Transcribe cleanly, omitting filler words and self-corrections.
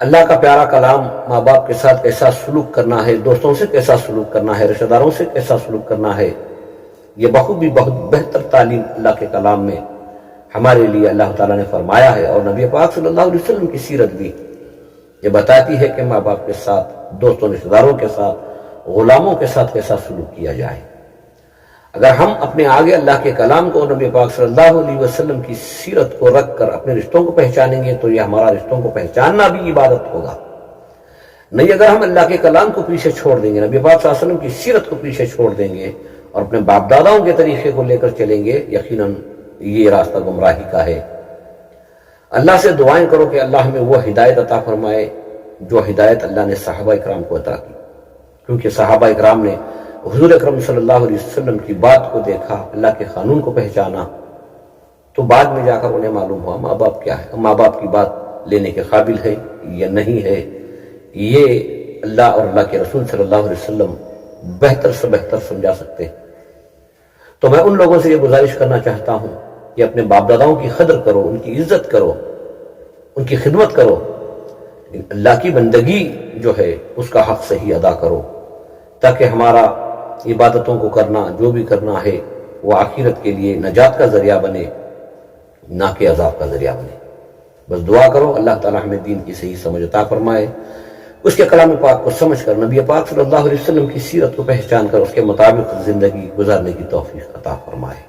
اللہ کا پیارا کلام ماں باپ کے ساتھ کیسا سلوک کرنا ہے، دوستوں سے کیسا سلوک کرنا ہے، رشتہ داروں سے کیسا سلوک کرنا ہے، یہ بخوبی بہت بہتر تعلیم اللہ کے کلام میں ہمارے لیے اللہ تعالیٰ نے فرمایا ہے، اور نبی پاک صلی اللہ علیہ وسلم کی سیرت بھی یہ بتاتی ہے کہ ماں باپ کے ساتھ، دوستوں رشتہ داروں کے ساتھ، غلاموں کے ساتھ کیسا سلوک کیا جائے۔ اگر ہم اپنے آگے اللہ کے کلام کو، نبی پاک صلی اللہ علیہ وسلم کی سیرت کو رکھ کر اپنے رشتوں کو پہچانیں گے تو یہ ہمارا رشتوں کو پہچاننا بھی عبادت ہوگا۔ نہیں اگر ہم اللہ کے کلام کو پیچھے چھوڑ دیں گے، نبی پاک صلی اللہ علیہ وسلم کی سیرت کو پیچھے چھوڑ دیں گے اور اپنے باپ داداؤں کے طریقے کو لے کر چلیں گے، یقیناً یہ راستہ گمراہی کا ہے۔ اللہ سے دعائیں کرو کہ اللہ ہمیں وہ ہدایت عطا فرمائے جو ہدایت اللہ نے صحابہ اکرام کو عطا کی، کیونکہ صحابہ اکرام نے حضور اکرم صلی اللہ علیہ وسلم کی بات کو دیکھا، اللہ کے قانون کو پہچانا، تو بعد میں جا کر انہیں معلوم ہوا ماں باپ کیا ہے، ماں باپ کی بات لینے کے قابل ہے یا نہیں ہے۔ یہ اللہ اور اللہ کے رسول صلی اللہ علیہ وسلم بہتر سے بہتر سمجھا سکتے ہیں۔ تو میں ان لوگوں سے یہ گزارش کرنا چاہتا ہوں کہ اپنے باپ داداؤں کی قدر کرو، ان کی عزت کرو، ان کی خدمت کرو، لیکن اللہ کی بندگی جو ہے اس کا حق صحیح ادا کرو، تاکہ ہمارا عبادتوں کو کرنا، جو بھی کرنا ہے، وہ آخرت کے لیے نجات کا ذریعہ بنے، نہ کہ عذاب کا ذریعہ بنے۔ بس دعا کرو اللہ تعالیٰ ہمیں دین کی صحیح سمجھ عطا فرمائے، اس کے کلام پاک کو سمجھ کر، نبی پاک صلی اللہ علیہ وسلم کی سیرت کو پہچان کر اس کے مطابق زندگی گزارنے کی توفیق عطا فرمائے۔